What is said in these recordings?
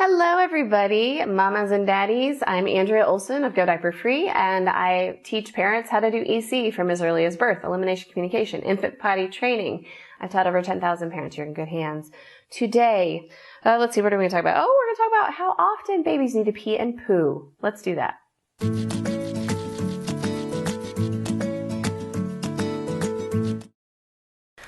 Hello everybody, mamas and daddies. I'm Andrea Olson of Go Diaper Free, and I teach parents how to do EC from as early as birth, elimination communication, infant potty training. I've taught over 10,000 parents. You're in good hands. Today, let's see, what are we going to talk about? Oh, we're going to talk about how often babies need to pee and poo. Let's do that.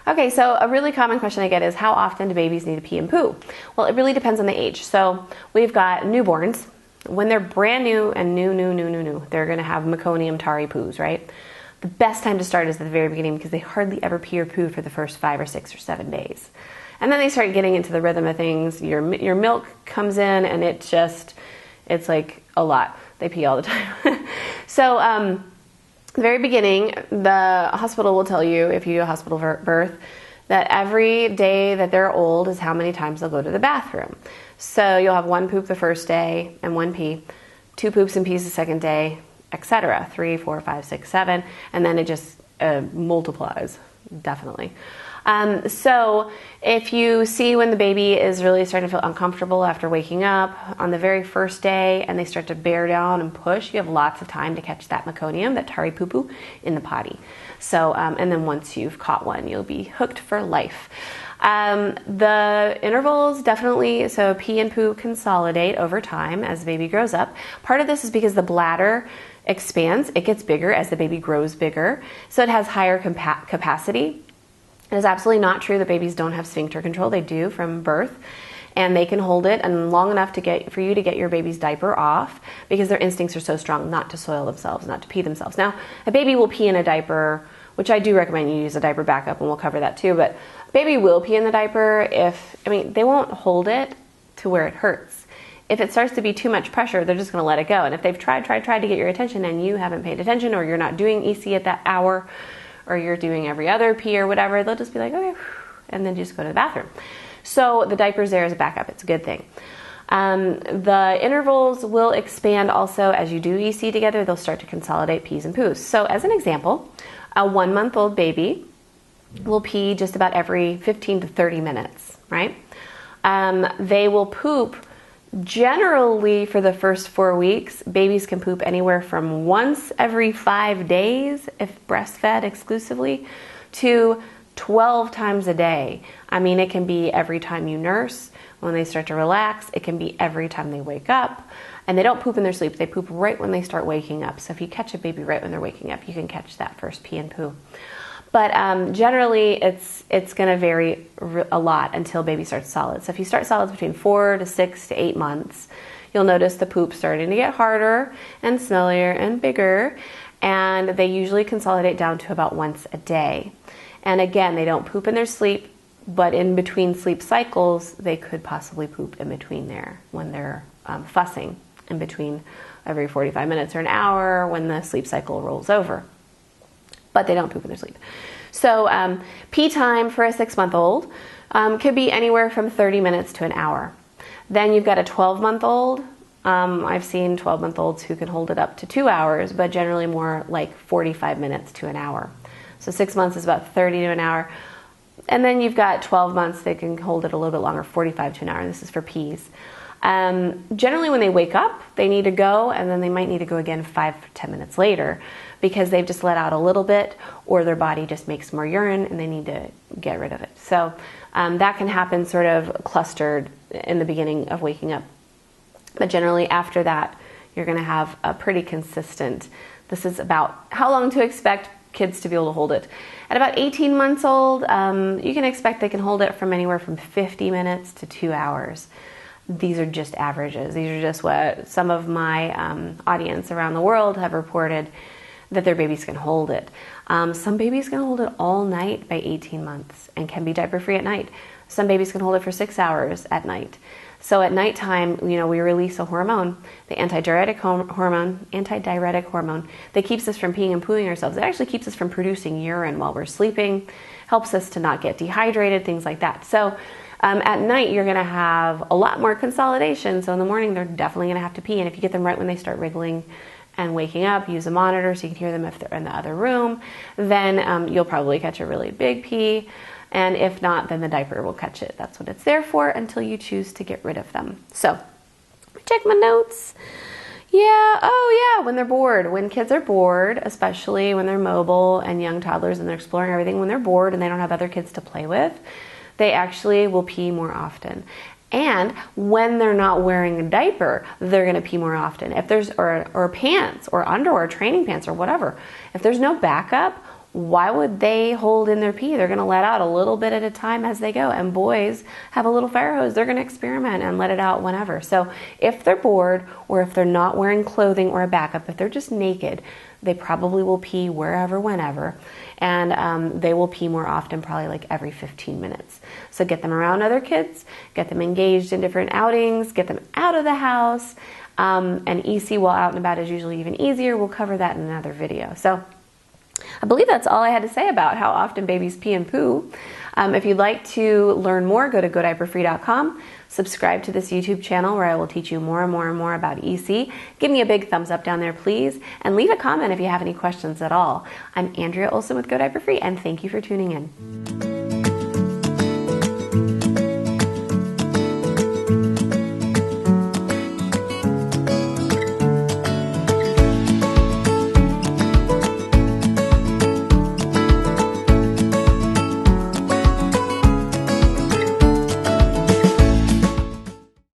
Okay, so a really common question I get is, how often do babies need to pee and poo? Well, it really depends on the age. So we've got newborns. When they're brand new and new, they're going to have meconium tari poos, right? The best time to start is at the very beginning because they hardly ever pee or poo for the first 5 or 6 or 7 days. And then they start getting into the rhythm of things. Your milk comes in and it's like a lot. They pee all the time. So, the very beginning, the hospital will tell you, if you do a hospital birth, that every day that they're old is how many times they'll go to the bathroom. So you'll have 1 poop the first day and 1 pee, 2 poops and pees the second day, etc. 3, 4, 5, 6, 7, and then it just multiplies, definitely. So if you see when the baby is really starting to feel uncomfortable after waking up on the very first day and they start to bear down and push, you have lots of time to catch that meconium, that tari poo-poo, in the potty. So, and then once you've caught one, you'll be hooked for life. The intervals definitely, so pee and poo consolidate over time as the baby grows up. Part of this is because the bladder expands. It gets bigger as the baby grows bigger. So it has higher capacity. It is absolutely not true that babies don't have sphincter control. They do from birth, and they can hold it and long enough for you to get your baby's diaper off because their instincts are so strong not to soil themselves, not to pee themselves. Now, a baby will pee in a diaper, which I do recommend you use a diaper backup, and we'll cover that too, but baby will pee in the diaper they won't hold it to where it hurts. If it starts to be too much pressure, they're just going to let it go. And if they've tried to get your attention and you haven't paid attention, or you're not doing EC at that hour, or you're doing every other pee or whatever, they'll just be like, okay, and then just go to the bathroom. So the diaper's there as a backup. It's a good thing. The intervals will expand also as you do EC together. They'll start to consolidate pees and poos. So as an example, a 1-month-old baby will pee just about every 15 to 30 minutes, right? They will poop. Generally, for the first 4 weeks, babies can poop anywhere from once every 5 days, if breastfed exclusively, to 12 times a day. I mean, it can be every time you nurse, when they start to relax. It can be every time they wake up. And they don't poop in their sleep. They poop right when they start waking up. So if you catch a baby right when they're waking up, you can catch that first pee and poo. But generally, it's going to vary a lot until baby starts solids. So if you start solids between 4 to 6 to 8 months, you'll notice the poop starting to get harder and smellier and bigger, and they usually consolidate down to about once a day. And again, they don't poop in their sleep, but in between sleep cycles, they could possibly poop in between there when they're fussing, in between every 45 minutes or an hour when the sleep cycle rolls over. But they don't poop in their sleep. So pee time for a 6-month-old could be anywhere from 30 minutes to an hour. Then you've got a 12-month-old. I've seen 12-month-olds who can hold it up to 2 hours, but generally more like 45 minutes to an hour. So 6 months is about 30 to an hour. And then you've got 12 months, they can hold it a little bit longer, 45 to an hour. And this is for pees. Generally when they wake up, they need to go, and then they might need to go again 5 to 10 minutes later because they've just let out a little bit, or their body just makes more urine and they need to get rid of it. So that can happen sort of clustered in the beginning of waking up. But generally after that, you're going to have a pretty consistent, this is about how long to expect kids to be able to hold it. At about 18 months old, you can expect they can hold it from anywhere from 50 minutes to 2 hours. These are just averages. These are just what some of my audience around the world have reported that their babies can hold it. Some babies can hold it all night by 18 months and can be diaper free at night. Some babies can hold it for 6 hours at night. So at nighttime, we release a hormone, the antidiuretic hormone that keeps us from peeing and pooing ourselves. It actually keeps us from producing urine while we're sleeping, helps us to not get dehydrated, things like that. So at night, you're going to have a lot more consolidation. So in the morning, they're definitely going to have to pee. And if you get them right when they start wriggling and waking up, use a monitor so you can hear them if they're in the other room, then you'll probably catch a really big pee. And if not, then the diaper will catch it. That's what it's there for until you choose to get rid of them. So Check my notes. Yeah, oh yeah, when they're bored. When kids are bored, especially when they're mobile and young toddlers and they're exploring everything, when they're bored and they don't have other kids to play with, they actually will pee more often. And when they're not wearing a diaper, they're gonna pee more often. If there's, or pants, or underwear, training pants, or whatever. If there's no backup, why would they hold in their pee? They're gonna let out a little bit at a time as they go. And boys have a little fire hose. They're gonna experiment and let it out whenever. So if they're bored, or if they're not wearing clothing or a backup, if they're just naked, they probably will pee wherever, whenever. And they will pee more often, probably like every 15 minutes. So get them around other kids, get them engaged in different outings, get them out of the house. And EC while out and about is usually even easier. We'll cover that in another video. So I believe that's all I had to say about how often babies pee and poo. If you'd like to learn more, go to GoDiaperFree.com. Subscribe to this YouTube channel where I will teach you more and more and more about EC. Give me a big thumbs up down there, please. And leave a comment if you have any questions at all. I'm Andrea Olson with Go Diaper Free, and thank you for tuning in.